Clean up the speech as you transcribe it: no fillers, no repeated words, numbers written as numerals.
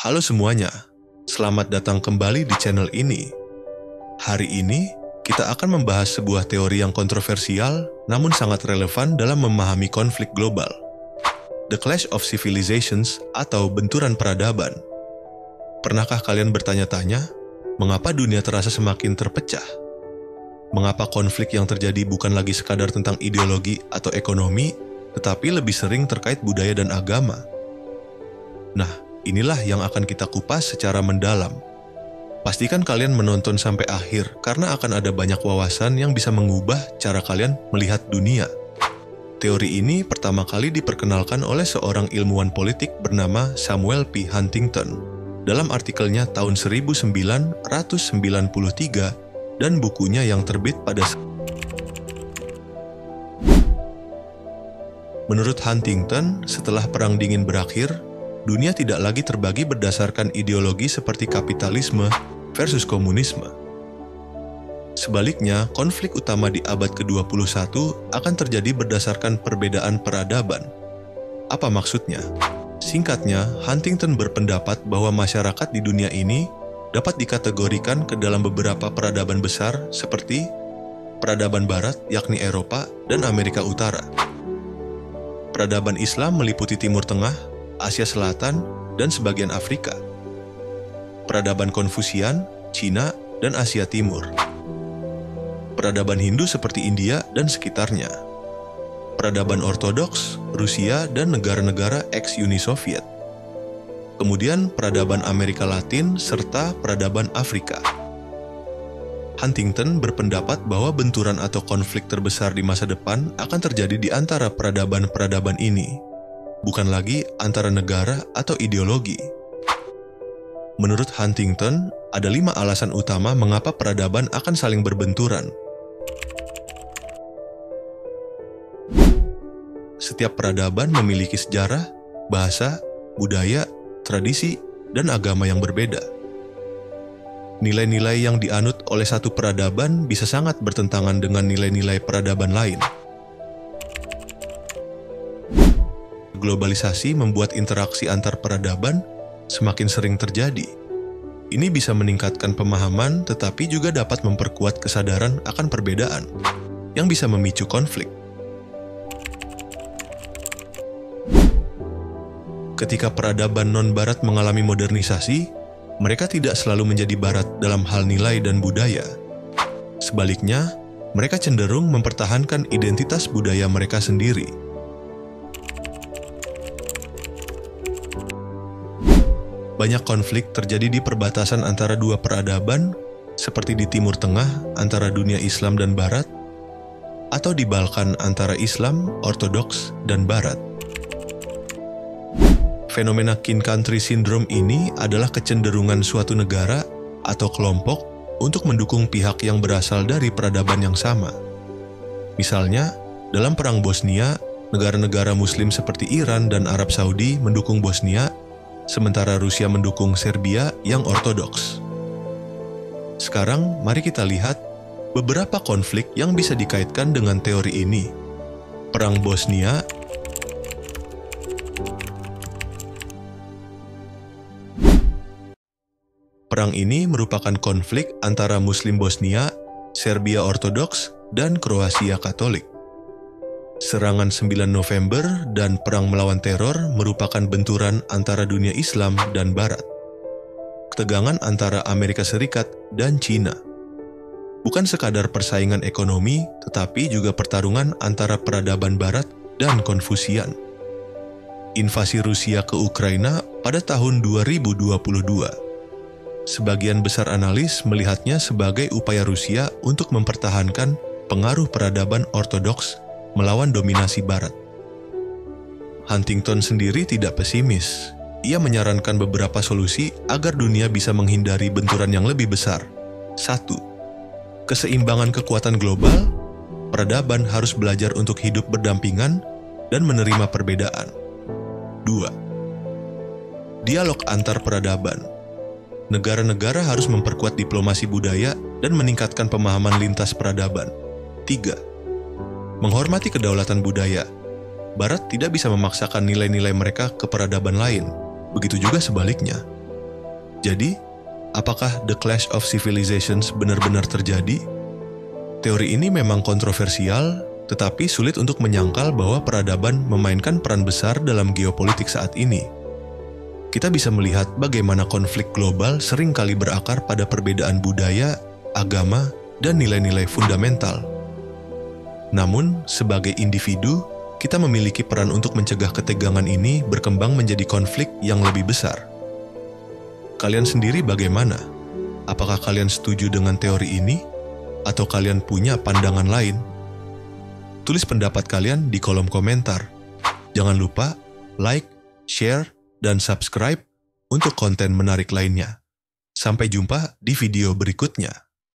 Halo semuanya, selamat datang kembali di channel ini. Hari ini, kita akan membahas sebuah teori yang kontroversial namun sangat relevan dalam memahami konflik global. The Clash of Civilizations atau benturan peradaban. Pernahkah kalian bertanya-tanya, mengapa dunia terasa semakin terpecah? Mengapa konflik yang terjadi bukan lagi sekadar tentang ideologi atau ekonomi, tetapi lebih sering terkait budaya dan agama? Nah, inilah yang akan kita kupas secara mendalam. Pastikan kalian menonton sampai akhir karena akan ada banyak wawasan yang bisa mengubah cara kalian melihat dunia. Teori ini pertama kali diperkenalkan oleh seorang ilmuwan politik bernama Samuel P. Huntington dalam artikelnya tahun 1993 dan bukunya yang terbit pada Menurut Huntington, setelah Perang Dingin berakhir, dunia tidak lagi terbagi berdasarkan ideologi seperti kapitalisme versus komunisme. Sebaliknya, konflik utama di abad ke-21 akan terjadi berdasarkan perbedaan peradaban. Apa maksudnya? Singkatnya, Huntington berpendapat bahwa masyarakat di dunia ini dapat dikategorikan ke dalam beberapa peradaban besar seperti peradaban barat yakni Eropa dan Amerika Utara. Peradaban Islam meliputi Timur Tengah, Asia Selatan, dan sebagian Afrika. Peradaban Konfusian, Cina, dan Asia Timur. Peradaban Hindu seperti India dan sekitarnya. Peradaban Ortodoks, Rusia, dan negara-negara ex-Uni Soviet. Kemudian peradaban Amerika Latin serta peradaban Afrika. Huntington berpendapat bahwa benturan atau konflik terbesar di masa depan akan terjadi di antara peradaban-peradaban ini, bukan lagi antara negara atau ideologi. Menurut Huntington, ada 5 alasan utama mengapa peradaban akan saling berbenturan. Setiap peradaban memiliki sejarah, bahasa, budaya, tradisi, dan agama yang berbeda. Nilai-nilai yang dianut oleh satu peradaban bisa sangat bertentangan dengan nilai-nilai peradaban lain. Globalisasi membuat interaksi antar peradaban semakin sering terjadi. Ini bisa meningkatkan pemahaman tetapi juga dapat memperkuat kesadaran akan perbedaan yang bisa memicu konflik. Ketika peradaban non-barat mengalami modernisasi, mereka tidak selalu menjadi barat dalam hal nilai dan budaya. Sebaliknya, mereka cenderung mempertahankan identitas budaya mereka sendiri. Banyak konflik terjadi di perbatasan antara dua peradaban, seperti di Timur Tengah antara dunia Islam dan Barat, atau di Balkan antara Islam, Ortodoks, dan Barat. Fenomena King Country Syndrome ini adalah kecenderungan suatu negara atau kelompok untuk mendukung pihak yang berasal dari peradaban yang sama. Misalnya, dalam Perang Bosnia, negara-negara Muslim seperti Iran dan Arab Saudi mendukung Bosnia, sementara Rusia mendukung Serbia yang ortodoks. Sekarang, mari kita lihat beberapa konflik yang bisa dikaitkan dengan teori ini. Perang Bosnia. Perang ini merupakan konflik antara Muslim Bosnia, Serbia Ortodoks, dan Kroasia Katolik. Serangan 9 November dan Perang Melawan Teror merupakan benturan antara dunia Islam dan Barat. Ketegangan antara Amerika Serikat dan Cina. Bukan sekadar persaingan ekonomi, tetapi juga pertarungan antara peradaban Barat dan Konfusian. Invasi Rusia ke Ukraina pada tahun 2022. Sebagian besar analis melihatnya sebagai upaya Rusia untuk mempertahankan pengaruh peradaban Ortodoks melawan dominasi Barat. Huntington sendiri tidak pesimis. Ia menyarankan beberapa solusi agar dunia bisa menghindari benturan yang lebih besar. 1. Keseimbangan kekuatan global. Peradaban harus belajar untuk hidup berdampingan dan menerima perbedaan. 2. Dialog antar peradaban. Negara-negara harus memperkuat diplomasi budaya dan meningkatkan pemahaman lintas peradaban. 3. Menghormati kedaulatan budaya. Barat tidak bisa memaksakan nilai-nilai mereka ke peradaban lain. Begitu juga sebaliknya. Jadi, apakah The Clash of Civilizations benar-benar terjadi? Teori ini memang kontroversial, tetapi sulit untuk menyangkal bahwa peradaban memainkan peran besar dalam geopolitik saat ini. Kita bisa melihat bagaimana konflik global seringkali berakar pada perbedaan budaya, agama, dan nilai-nilai fundamental. Namun, sebagai individu, kita memiliki peran untuk mencegah ketegangan ini berkembang menjadi konflik yang lebih besar. Kalian sendiri bagaimana? Apakah kalian setuju dengan teori ini? Atau kalian punya pandangan lain? Tulis pendapat kalian di kolom komentar. Jangan lupa like, share, dan subscribe untuk konten menarik lainnya. Sampai jumpa di video berikutnya.